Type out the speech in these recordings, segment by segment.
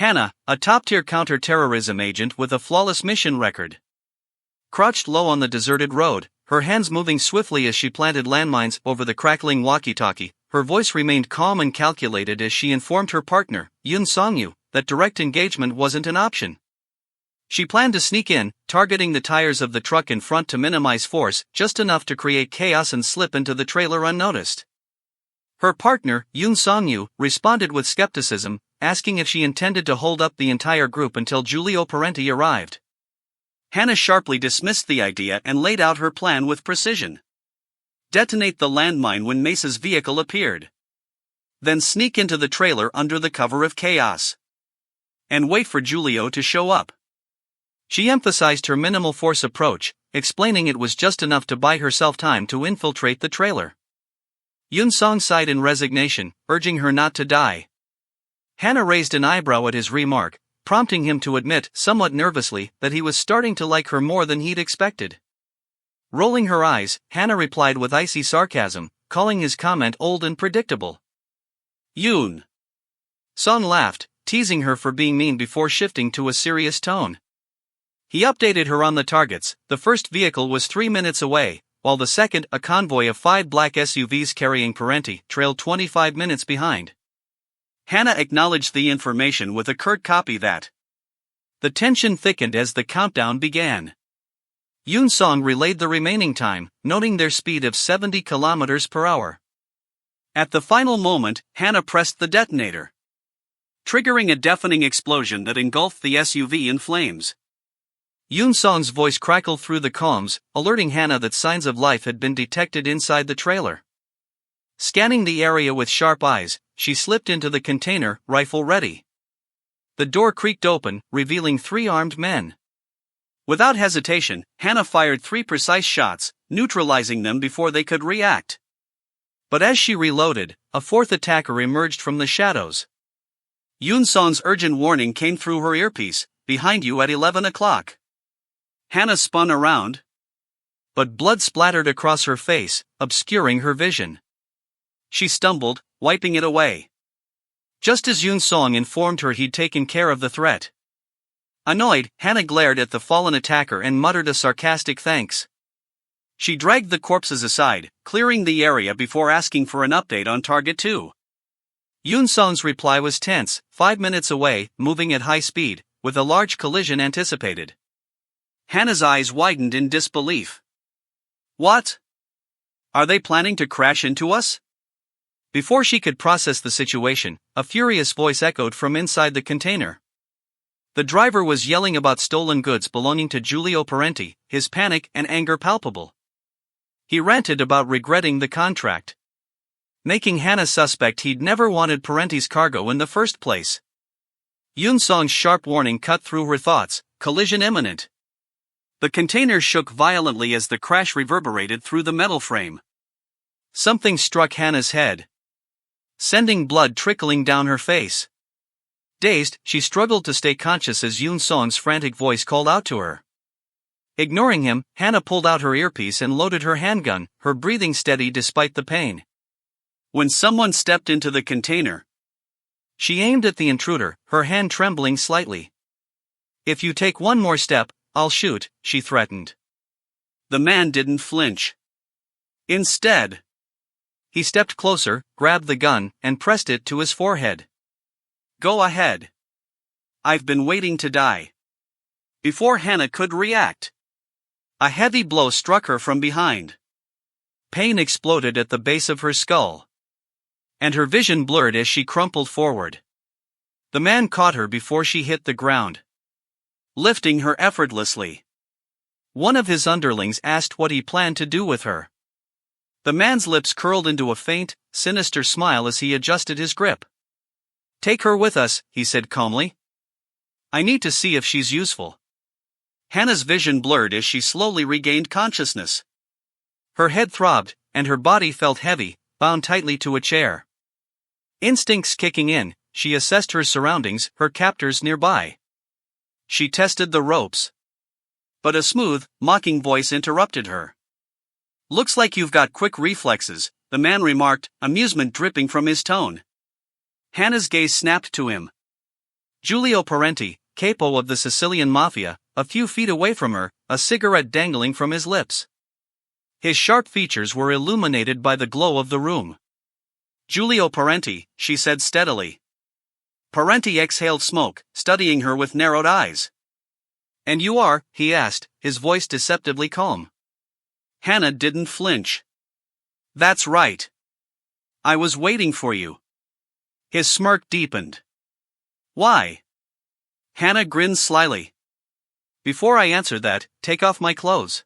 Hannah, a top-tier counter-terrorism agent with a flawless mission record. Crouched low on the deserted road, her hands moving swiftly as she planted landmines over the crackling walkie-talkie, her voice remained calm and calculated as she informed her partner, Yoon Song-yu, that direct engagement wasn't an option. She planned to sneak in, targeting the tires of the truck in front to minimize force, just enough to create chaos and slip into the trailer unnoticed. Her partner, Yoon Song-yu, responded with skepticism, asking if she intended to hold up the entire group until Giulio Parenti arrived. Hannah sharply dismissed the idea and laid out her plan with precision. Detonate the landmine when Mesa's vehicle appeared. Then sneak into the trailer under the cover of chaos. And wait for Giulio to show up. She emphasized her minimal force approach, explaining it was just enough to buy herself time to infiltrate the trailer. Yoon Song sighed in resignation, urging her not to die. Hannah raised an eyebrow at his remark, prompting him to admit, somewhat nervously, that he was starting to like her more than he'd expected. Rolling her eyes, Hannah replied with icy sarcasm, calling his comment old and predictable. Yoon. Song laughed, teasing her for being mean before shifting to a serious tone. He updated her on the targets. The first vehicle was 3 minutes away, while the second, a convoy of 5 black SUVs carrying Parenti, trailed 25 minutes behind. Hannah acknowledged the information with a curt copy that. The tension thickened as the countdown began. Yoon Song relayed the remaining time, noting their speed of 70 kilometers per hour. At the final moment, Hannah pressed the detonator, triggering a deafening explosion that engulfed the SUV in flames. Yoon Song's voice crackled through the comms, alerting Hannah that signs of life had been detected inside the trailer. Scanning the area with sharp eyes, she slipped into the container, rifle ready. The door creaked open, revealing 3 armed men. Without hesitation, Hannah fired 3 precise shots, neutralizing them before they could react. But as she reloaded, a 4th attacker emerged from the shadows. Yoon Song's urgent warning came through her earpiece, behind you at 11 o'clock. Hannah spun around, but blood splattered across her face, obscuring her vision. She stumbled, wiping it away. Just as Yoon Song informed her he'd taken care of the threat. Annoyed, Hannah glared at the fallen attacker and muttered a sarcastic thanks. She dragged the corpses aside, clearing the area before asking for an update on Target 2. Yoon Song's reply was tense, 5 minutes away, moving at high speed, with a large collision anticipated. Hannah's eyes widened in disbelief. What? Are they planning to crash into us? Before she could process the situation, a furious voice echoed from inside the container. The driver was yelling about stolen goods belonging to Giulio Parenti, his panic and anger palpable. He ranted about regretting the contract, making Hannah suspect he'd never wanted Parenti's cargo in the first place. Yoon Song's sharp warning cut through her thoughts, collision imminent. The container shook violently as the crash reverberated through the metal frame. Something struck Hannah's head, sending blood trickling down her face. Dazed, she struggled to stay conscious as Yoon Song's frantic voice called out to her. Ignoring him, Hannah pulled out her earpiece and loaded her handgun, her breathing steady despite the pain. When someone stepped into the container, she aimed at the intruder, her hand trembling slightly. If you take one more step, I'll shoot, she threatened. The man didn't flinch. Instead, he stepped closer, grabbed the gun, and pressed it to his forehead. Go ahead. I've been waiting to die. Before Hannah could react, a heavy blow struck her from behind. Pain exploded at the base of her skull, and her vision blurred as she crumpled forward. The man caught her before she hit the ground, lifting her effortlessly. One of his underlings asked what he planned to do with her. The man's lips curled into a faint, sinister smile as he adjusted his grip. Take her with us, he said calmly. I need to see if she's useful. Hannah's vision blurred as she slowly regained consciousness. Her head throbbed, and her body felt heavy, bound tightly to a chair. Instincts kicking in, she assessed her surroundings, her captors nearby. She tested the ropes. But a smooth, mocking voice interrupted her. Looks like you've got quick reflexes, the man remarked, amusement dripping from his tone. Hannah's gaze snapped to him. Giulio Parenti, capo of the Sicilian mafia, a few feet away from her, a cigarette dangling from his lips. His sharp features were illuminated by the glow of the room. Giulio Parenti, she said steadily. Parenti exhaled smoke, studying her with narrowed eyes. And you are? He asked, his voice deceptively calm. Hannah didn't flinch. That's right. I was waiting for you. His smirk deepened. Why? Hannah grinned slyly. Before I answer that, take off my clothes.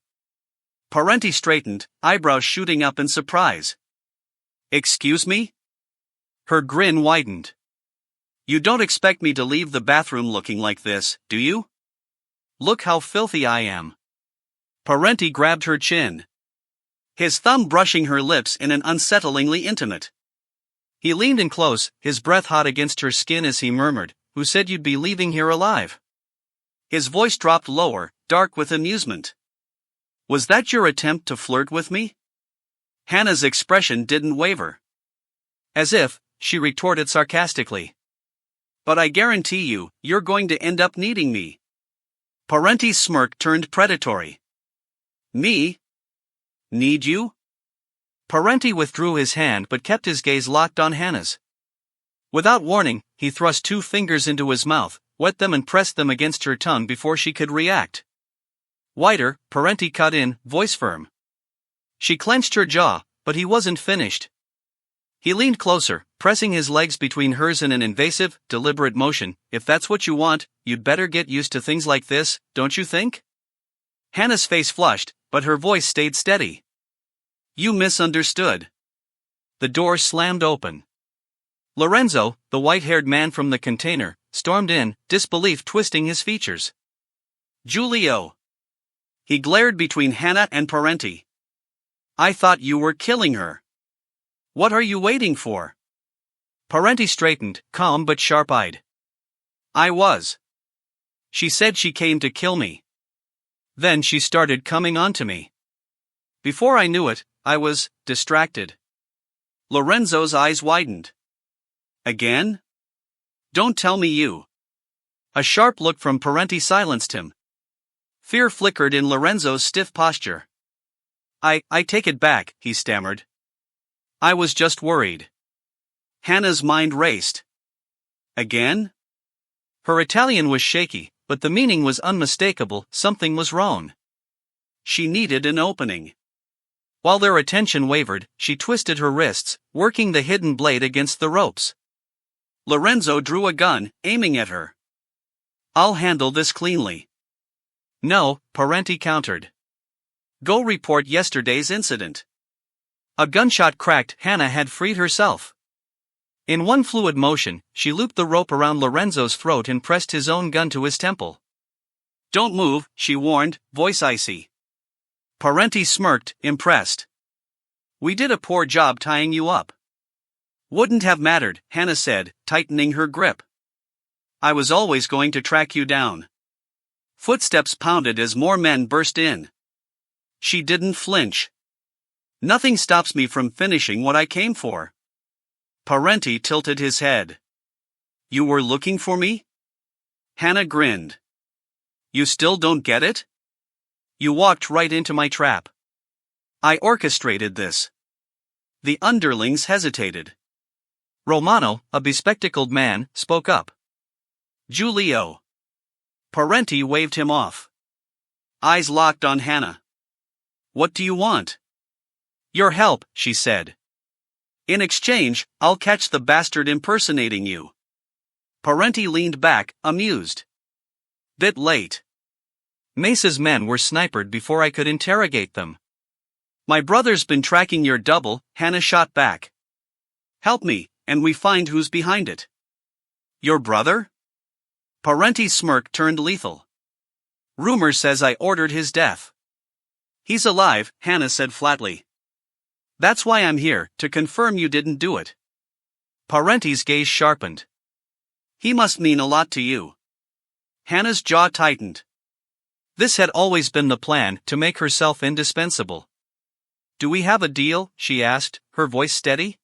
Parenti straightened, eyebrows shooting up in surprise. Excuse me? Her grin widened. You don't expect me to leave the bathroom looking like this, do you? Look how filthy I am. Parenti grabbed her chin. His thumb brushing her lips in an unsettlingly intimate. He leaned in close, his breath hot against her skin as he murmured, "Who said you'd be leaving here alive?" His voice dropped lower, dark with amusement. Was that your attempt to flirt with me? Hannah's expression didn't waver. As if, she retorted sarcastically. But I guarantee you, you're going to end up needing me. Parenti's smirk turned predatory. Me? Need you? Parenti withdrew his hand but kept his gaze locked on Hannah's. Without warning, he thrust 2 fingers into his mouth, wet them and pressed them against her tongue before she could react. Whiter, Parenti cut in, voice firm. She clenched her jaw, but he wasn't finished. He leaned closer, pressing his legs between hers in an invasive, deliberate motion. If that's what you want, you'd better get used to things like this, don't you think? Hannah's face flushed, but her voice stayed steady. You misunderstood. The door slammed open. Lorenzo, the white-haired man from the container, stormed in, disbelief twisting his features. Giulio. He glared between Hannah and Parenti. I thought you were killing her. What are you waiting for? Parenti straightened, calm but sharp-eyed. I was. She said she came to kill me. Then she started coming on to me. Before I knew it, I was distracted. Lorenzo's eyes widened. Again? Don't tell me you. A sharp look from Parenti silenced him. Fear flickered in Lorenzo's stiff posture. I take it back, he stammered. I was just worried. Hannah's mind raced. Again? Her Italian was shaky, but the meaning was unmistakable. Something was wrong. She needed an opening. While their attention wavered, she twisted her wrists, working the hidden blade against the ropes. Lorenzo drew a gun, aiming at her. I'll handle this cleanly. No, Parenti countered. Go report yesterday's incident. A gunshot cracked. Hannah had freed herself. In one fluid motion, she looped the rope around Lorenzo's throat and pressed his own gun to his temple. Don't move, she warned, voice icy. Parenti smirked, impressed. We did a poor job tying you up. Wouldn't have mattered, Hannah said, tightening her grip. I was always going to track you down. Footsteps pounded as more men burst in. She didn't flinch. Nothing stops me from finishing what I came for. Parenti tilted his head. You were looking for me? Hannah grinned. You still don't get it? You walked right into my trap. I orchestrated this. The underlings hesitated. Romano, a bespectacled man, spoke up. Giulio. Parenti waved him off. Eyes locked on Hannah. What do you want? Your help, she said. In exchange, I'll catch the bastard impersonating you. Parenti leaned back, amused. Bit late. Mesa's men were sniped before I could interrogate them. My brother's been tracking your double, Hannah shot back. Help me, and we find who's behind it. Your brother? Parenti's smirk turned lethal. Rumor says I ordered his death. He's alive, Hannah said flatly. That's why I'm here, to confirm you didn't do it. Parenti's gaze sharpened. He must mean a lot to you. Hannah's jaw tightened. This had always been the plan, to make herself indispensable. Do we have a deal? She asked, her voice steady.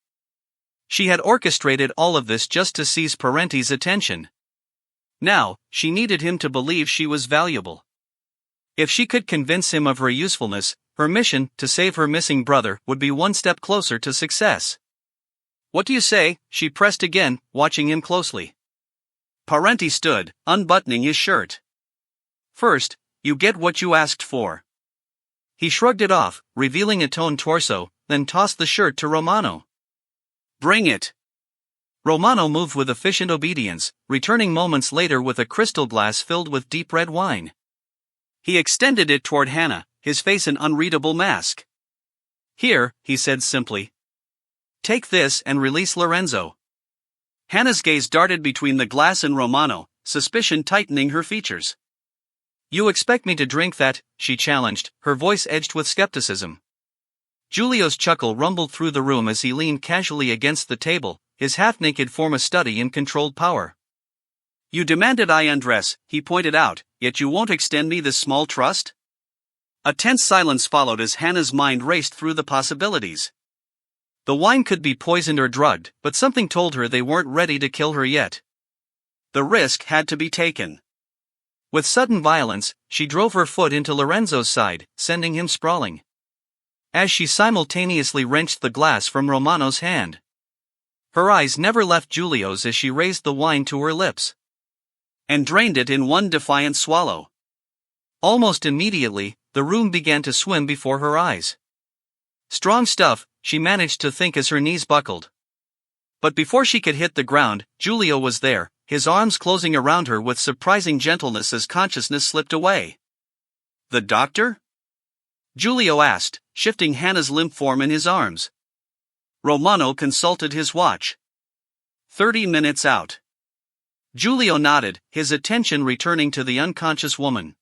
She had orchestrated all of this just to seize Parenti's attention. Now, she needed him to believe she was valuable. If she could convince him of her usefulness, her mission, to save her missing brother, would be one step closer to success. "What do you say?" she pressed again, watching him closely. Parenti stood, unbuttoning his shirt. "First, you get what you asked for." He shrugged it off, revealing a toned torso, then tossed the shirt to Romano. "Bring it." Romano moved with efficient obedience, returning moments later with a crystal glass filled with deep red wine. He extended it toward Hannah, his face an unreadable mask. "Here," he said simply. "Take this and release Lorenzo." Hannah's gaze darted between the glass and Romano, suspicion tightening her features. "You expect me to drink that?" she challenged, her voice edged with skepticism. Giulio's chuckle rumbled through the room as he leaned casually against the table, his half-naked form a study in controlled power. "You demanded I undress," he pointed out, "yet you won't extend me this small trust?" A tense silence followed as Hannah's mind raced through the possibilities. The wine could be poisoned or drugged, but something told her they weren't ready to kill her yet. The risk had to be taken. With sudden violence, she drove her foot into Lorenzo's side, sending him sprawling. As she simultaneously wrenched the glass from Romano's hand. Her eyes never left Giulio's as she raised the wine to her lips. And drained it in one defiant swallow. Almost immediately, the room began to swim before her eyes. "Strong stuff," she managed to think as her knees buckled. But before she could hit the ground, Giulio was there, his arms closing around her with surprising gentleness as consciousness slipped away. "The doctor?" Giulio asked, shifting Hannah's limp form in his arms. Romano consulted his watch. 30 minutes out. Giulio nodded, his attention returning to the unconscious woman.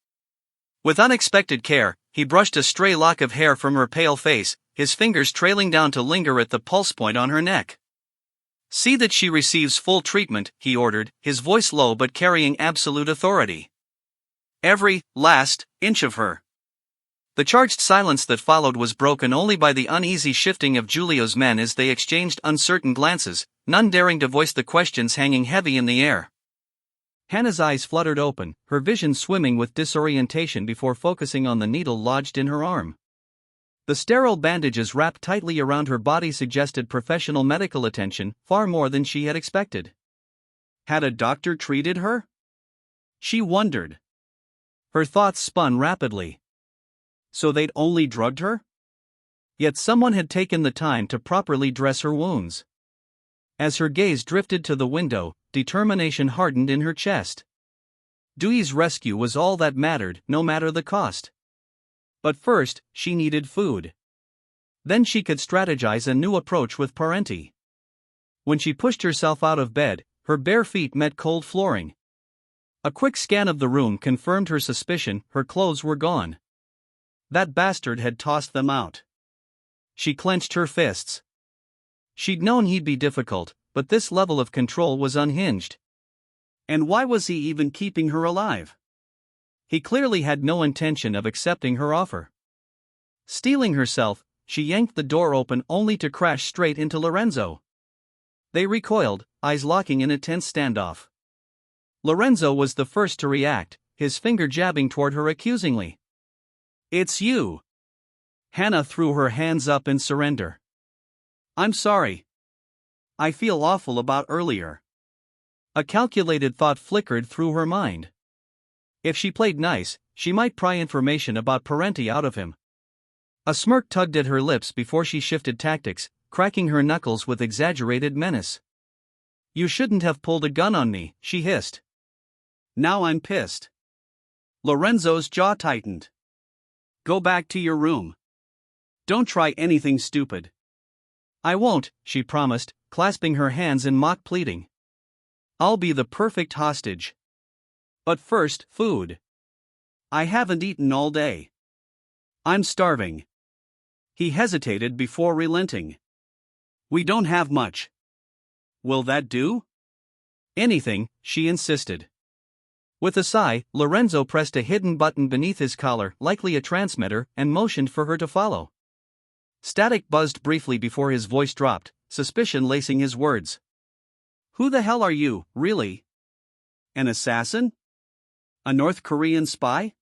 With unexpected care, he brushed a stray lock of hair from her pale face, his fingers trailing down to linger at the pulse point on her neck. "See that she receives full treatment," he ordered, his voice low but carrying absolute authority. "Every last inch of her." The charged silence that followed was broken only by the uneasy shifting of Giulio's men as they exchanged uncertain glances, none daring to voice the questions hanging heavy in the air. Hannah's eyes fluttered open, her vision swimming with disorientation before focusing on the needle lodged in her arm. The sterile bandages wrapped tightly around her body suggested professional medical attention, far more than she had expected. Had a doctor treated her? She wondered. Her thoughts spun rapidly. So they'd only drugged her? Yet someone had taken the time to properly dress her wounds. As her gaze drifted to the window, determination hardened in her chest. Dewey's rescue was all that mattered, no matter the cost. But first, she needed food. Then she could strategize a new approach with Parenti. When she pushed herself out of bed, her bare feet met cold flooring. A quick scan of the room confirmed her suspicion, her clothes were gone. That bastard had tossed them out. She clenched her fists. She'd known he'd be difficult, but this level of control was unhinged. And why was he even keeping her alive? He clearly had no intention of accepting her offer. Steeling herself, she yanked the door open only to crash straight into Lorenzo. They recoiled, eyes locking in a tense standoff. Lorenzo was the first to react, his finger jabbing toward her accusingly. "It's you." Hannah threw her hands up in surrender. "I'm sorry. I feel awful about earlier." A calculated thought flickered through her mind. If she played nice, she might pry information about Parenti out of him. A smirk tugged at her lips before she shifted tactics, cracking her knuckles with exaggerated menace. "You shouldn't have pulled a gun on me," she hissed. "Now I'm pissed." Lorenzo's jaw tightened. "Go back to your room. Don't try anything stupid." "I won't," she promised, clasping her hands in mock pleading. "I'll be the perfect hostage. But first, food. I haven't eaten all day. I'm starving." He hesitated before relenting. "We don't have much." "Will that do?" "Anything," she insisted. With a sigh, Lorenzo pressed a hidden button beneath his collar, likely a transmitter, and motioned for her to follow. Static buzzed briefly before his voice dropped, suspicion lacing his words. "Who the hell are you, really?" An assassin? A North Korean spy?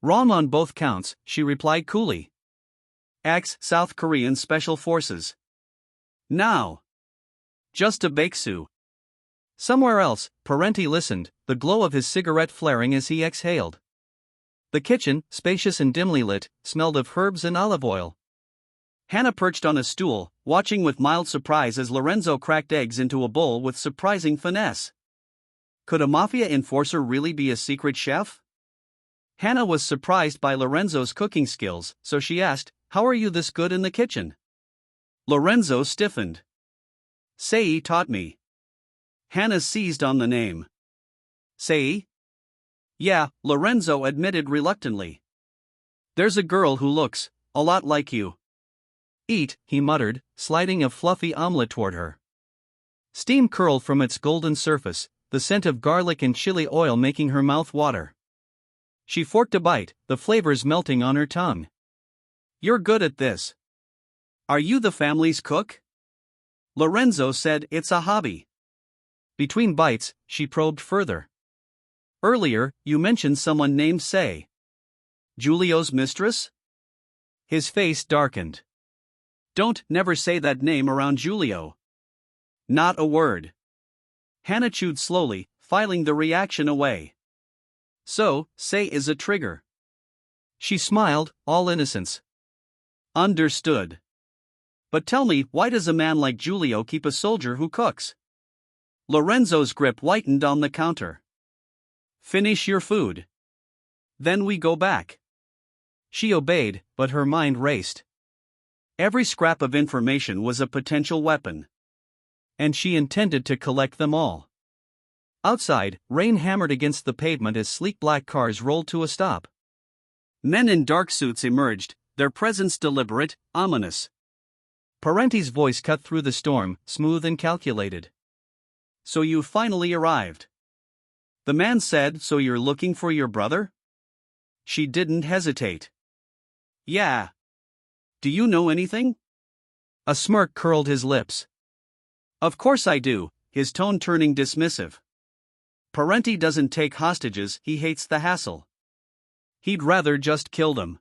Wrong on both counts, she replied coolly. South Korean Special Forces. Now. Just a baeksu. Somewhere else, Parenti listened, the glow of his cigarette flaring as he exhaled. The kitchen, spacious and dimly lit, smelled of herbs and olive oil. Hannah perched on a stool, watching with mild surprise as Lorenzo cracked eggs into a bowl with surprising finesse. Could a mafia enforcer really be a secret chef? Hannah was surprised by Lorenzo's cooking skills, so she asked, "How are you this good in the kitchen?" Lorenzo stiffened. "Sei taught me." Hannah seized on the name. Sei? Yeah, Lorenzo admitted reluctantly. There's a girl who looks a lot like you. Eat, he muttered, sliding a fluffy omelette toward her. Steam curled from its golden surface, the scent of garlic and chili oil making her mouth water. She forked a bite, the flavors melting on her tongue. You're good at this. Are you the family's cook? Lorenzo said it's a hobby. Between bites, she probed further. Earlier, you mentioned someone named Sei. Giulio's mistress? His face darkened. Don't never say that name around Giulio. Not a word. Hannah chewed slowly, filing the reaction away. So, Sei is a trigger. She smiled, all innocence. Understood. But tell me, why does a man like Giulio keep a soldier who cooks? Lorenzo's grip whitened on the counter. Finish your food. Then we go back. She obeyed, but her mind raced. Every scrap of information was a potential weapon. And she intended to collect them all. Outside, rain hammered against the pavement as sleek black cars rolled to a stop. Men in dark suits emerged, their presence deliberate, ominous. Parenti's voice cut through the storm, smooth and calculated. So you finally arrived. The man said, so you're looking for your brother? She didn't hesitate. Yeah. Do you know anything? A smirk curled his lips. Of course I do, his tone turning dismissive. Parenti doesn't take hostages, he hates the hassle. He'd rather just kill them.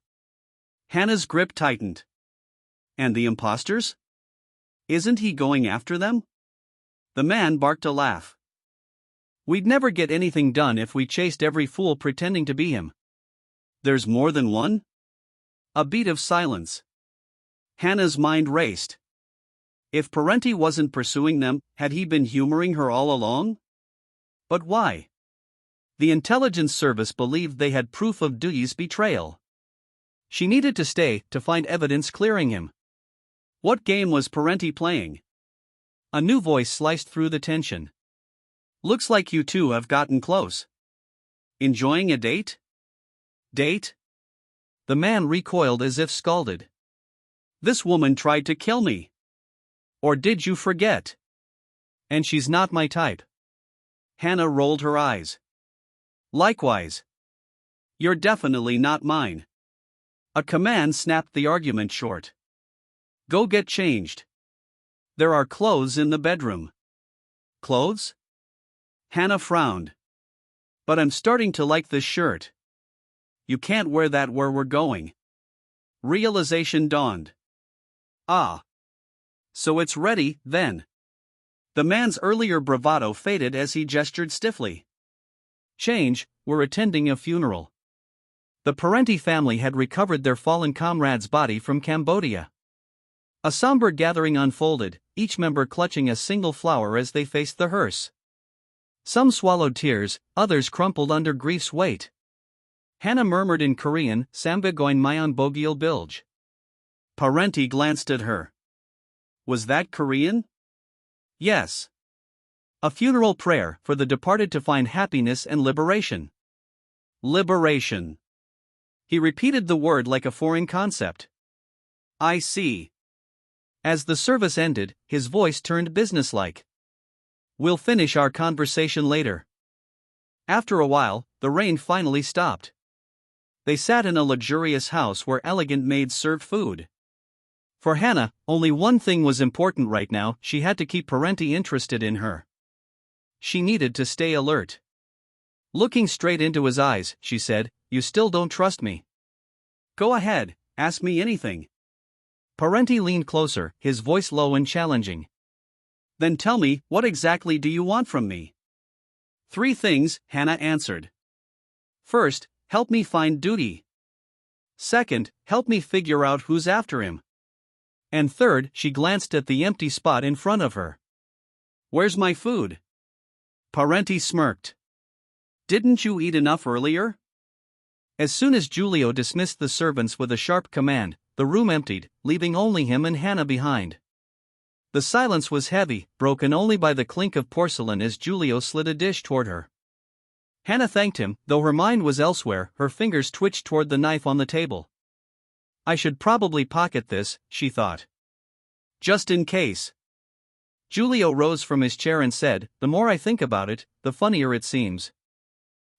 Hannah's grip tightened. And the imposters? Isn't he going after them? The man barked a laugh. We'd never get anything done if we chased every fool pretending to be him. There's more than one? A beat of silence. Hannah's mind raced. If Parenti wasn't pursuing them, had he been humoring her all along? But why? The intelligence service believed they had proof of Duy's betrayal. She needed to stay to find evidence clearing him. What game was Parenti playing? A new voice sliced through the tension. Looks like you two have gotten close. Enjoying a date? Date? The man recoiled as if scalded. This woman tried to kill me. Or did you forget? And she's not my type. Hannah rolled her eyes. Likewise. You're definitely not mine. A command snapped the argument short. Go get changed. There are clothes in the bedroom. Clothes? Hannah frowned. But I'm starting to like this shirt. You can't wear that where we're going. Realization dawned. Ah. So it's ready, then. The man's earlier bravado faded as he gestured stiffly. Change, we're attending a funeral. The Parenti family had recovered their fallen comrade's body from Cambodia. A somber gathering unfolded, each member clutching a single flower as they faced the hearse. Some swallowed tears, others crumpled under grief's weight. Hannah murmured in Korean, Sambigoin Mayon Bogil Bilge. Parenti glanced at her. Was that Korean? Yes. A funeral prayer for the departed to find happiness and liberation. Liberation. He repeated the word like a foreign concept. I see. As the service ended, his voice turned businesslike. We'll finish our conversation later. After a while, the rain finally stopped. They sat in a luxurious house where elegant maids served food. For Hannah, only one thing was important right now: she had to keep Parenti interested in her. She needed to stay alert. Looking straight into his eyes, she said, "You still don't trust me. Go ahead, ask me anything." Parenti leaned closer, his voice low and challenging. "Then tell me, what exactly do you want from me?" "3 things," Hannah answered. "First, help me find Duty. Second, help me figure out who's after him. And third," she glanced at the empty spot in front of her. "Where's my food?" Parenti smirked. "Didn't you eat enough earlier?" As soon as Giulio dismissed the servants with a sharp command, the room emptied, leaving only him and Hannah behind. The silence was heavy, broken only by the clink of porcelain as Giulio slid a dish toward her. Hannah thanked him, though her mind was elsewhere. Her fingers twitched toward the knife on the table. "I should probably pocket this," she thought. "Just in case." Giulio rose from his chair and said, "The more I think about it, the funnier it seems."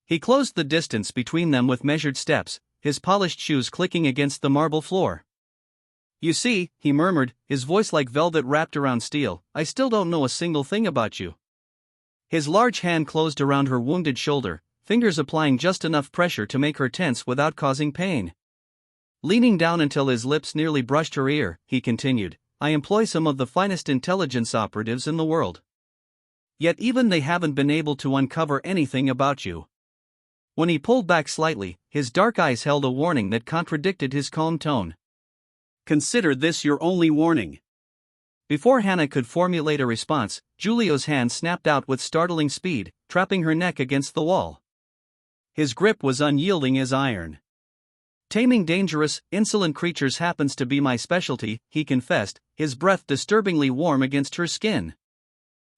He closed the distance between them with measured steps, his polished shoes clicking against the marble floor. "You see," he murmured, his voice like velvet wrapped around steel, "I still don't know a single thing about you." His large hand closed around her wounded shoulder, fingers applying just enough pressure to make her tense without causing pain. Leaning down until his lips nearly brushed her ear, he continued, "I employ some of the finest intelligence operatives in the world. Yet even they haven't been able to uncover anything about you." When he pulled back slightly, his dark eyes held a warning that contradicted his calm tone. "Consider this your only warning." Before Hannah could formulate a response, Giulio's hand snapped out with startling speed, trapping her neck against the wall. His grip was unyielding as iron. "Taming dangerous, insolent creatures happens to be my specialty," he confessed, his breath disturbingly warm against her skin.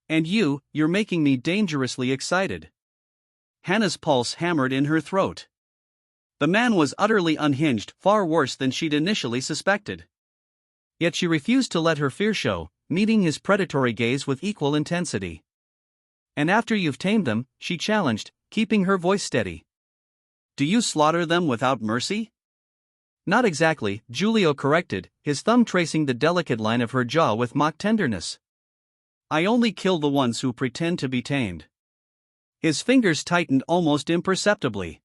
"And you're making me dangerously excited." Hannah's pulse hammered in her throat. The man was utterly unhinged, far worse than she'd initially suspected. Yet she refused to let her fear show, meeting his predatory gaze with equal intensity. "And after you've tamed them," she challenged, keeping her voice steady, "do you slaughter them without mercy?" "Not exactly," Giulio corrected, his thumb tracing the delicate line of her jaw with mock tenderness. "I only kill the ones who pretend to be tamed." His fingers tightened almost imperceptibly.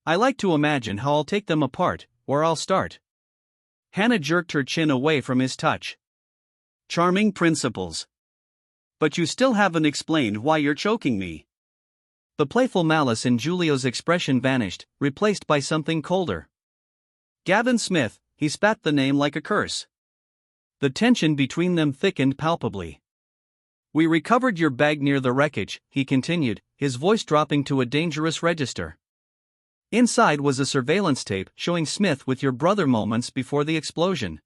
"I like to imagine how I'll take them apart, where I'll start." Hannah jerked her chin away from his touch. "Charming principles. But you still haven't explained why you're choking me." The playful malice in Giulio's expression vanished, replaced by something colder. "Gavin Smith," he spat the name like a curse. The tension between them thickened palpably. "We recovered your bag near the wreckage," he continued, his voice dropping to a dangerous register. "Inside was a surveillance tape showing Smith with your brother moments before the explosion."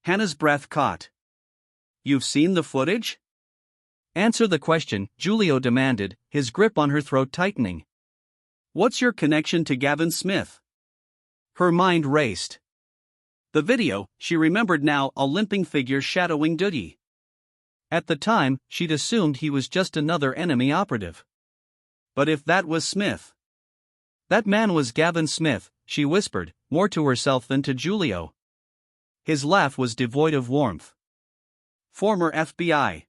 Hannah's breath caught. "You've seen the footage?" "Answer the question," Giulio demanded, his grip on her throat tightening. "What's your connection to Gavin Smith?" Her mind raced. The video, she remembered now, a limping figure shadowing Duty. At the time, she'd assumed he was just another enemy operative. But if that was Smith? "That man was Gavin Smith," she whispered, more to herself than to Giulio. His laugh was devoid of warmth. "Former FBI.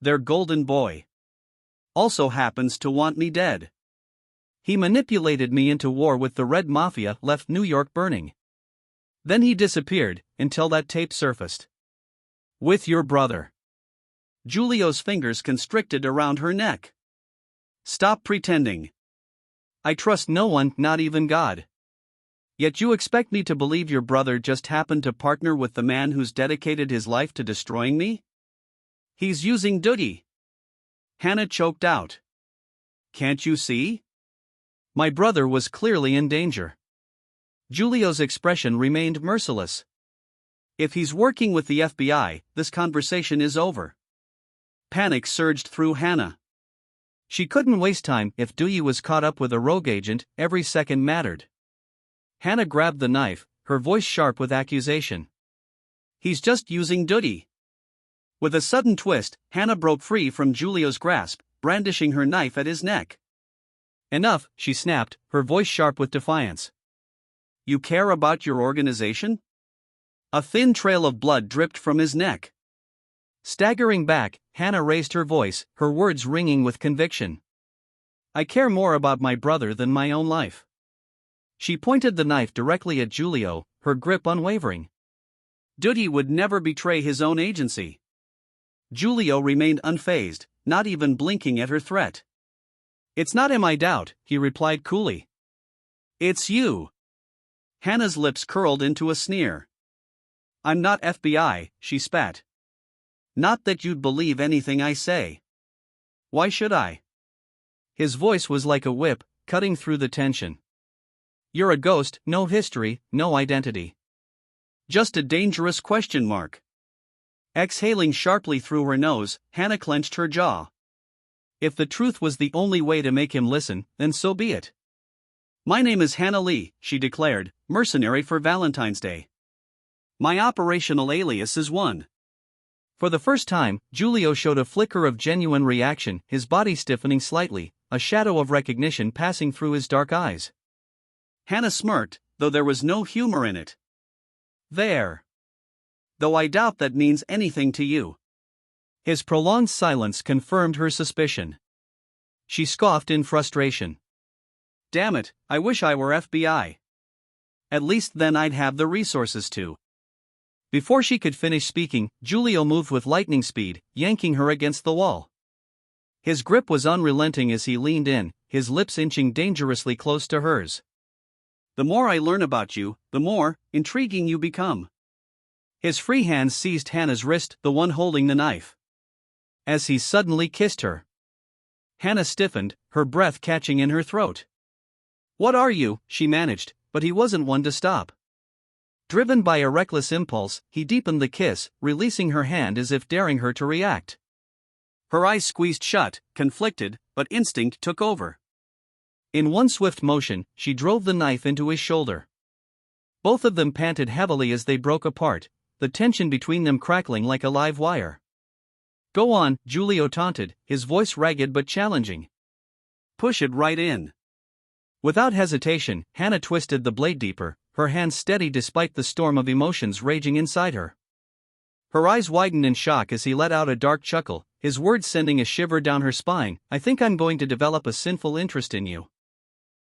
Their golden boy. Also happens to want me dead. He manipulated me into war with the Red Mafia, left New York burning. Then he disappeared, until that tape surfaced. With your brother." Giulio's fingers constricted around her neck. "Stop pretending. I trust no one, not even God. Yet you expect me to believe your brother just happened to partner with the man who's dedicated his life to destroying me? He's using Duty." Hannah choked out. "Can't you see? My brother was clearly in danger." Giulio's expression remained merciless. "If he's working with the FBI, this conversation is over." Panic surged through Hannah. She couldn't waste time. If Duty was caught up with a rogue agent, every second mattered. Hannah grabbed the knife, her voice sharp with accusation. "He's just using Duty." With a sudden twist, Hannah broke free from Giulio's grasp, brandishing her knife at his neck. "Enough," she snapped, her voice sharp with defiance. "You care about your organization?" A thin trail of blood dripped from his neck. Staggering back, Hannah raised her voice, her words ringing with conviction. I care more about my brother than my own life. She pointed the knife directly at Giulio, her grip unwavering. Duty would never betray his own agency. Giulio remained unfazed, not even blinking at her threat. It's not him I doubt, he replied coolly. It's you. Hannah's lips curled into a sneer. I'm not FBI, she spat. Not that you'd believe anything I say. Why should I? His voice was like a whip, cutting through the tension. You're a ghost, no history, no identity. Just a dangerous question mark. Exhaling sharply through her nose, Hannah clenched her jaw. If the truth was the only way to make him listen, then so be it. My name is Hannah Lee, she declared, mercenary for Valentine's Day. My operational alias is one. For the first time, Giulio showed a flicker of genuine reaction, his body stiffening slightly, a shadow of recognition passing through his dark eyes. Hannah smirked, though there was no humor in it. There. Though I doubt that means anything to you. His prolonged silence confirmed her suspicion. She scoffed in frustration. Damn it, I wish I were FBI. At least then I'd have the resources to. Before she could finish speaking, Giulio moved with lightning speed, yanking her against the wall. His grip was unrelenting as he leaned in, his lips inching dangerously close to hers. The more I learn about you, the more intriguing you become. His free hand seized Hannah's wrist, the one holding the knife. As he suddenly kissed her. Hannah stiffened, her breath catching in her throat. What are you? She managed, but he wasn't one to stop. Driven by a reckless impulse, he deepened the kiss, releasing her hand as if daring her to react. Her eyes squeezed shut, conflicted, but instinct took over. In one swift motion, she drove the knife into his shoulder. Both of them panted heavily as they broke apart, the tension between them crackling like a live wire. Go on, Giulio taunted, his voice ragged but challenging. Push it right in. Without hesitation, Hannah twisted the blade deeper, her hand steady despite the storm of emotions raging inside her. Her eyes widened in shock as he let out a dark chuckle, his words sending a shiver down her spine. I think I'm going to develop a sinful interest in you.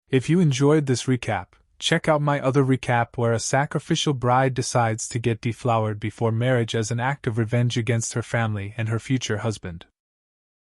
If you enjoyed this recap, check out my other recap where a sacrificial bride decides to get deflowered before marriage as an act of revenge against her family and her future husband.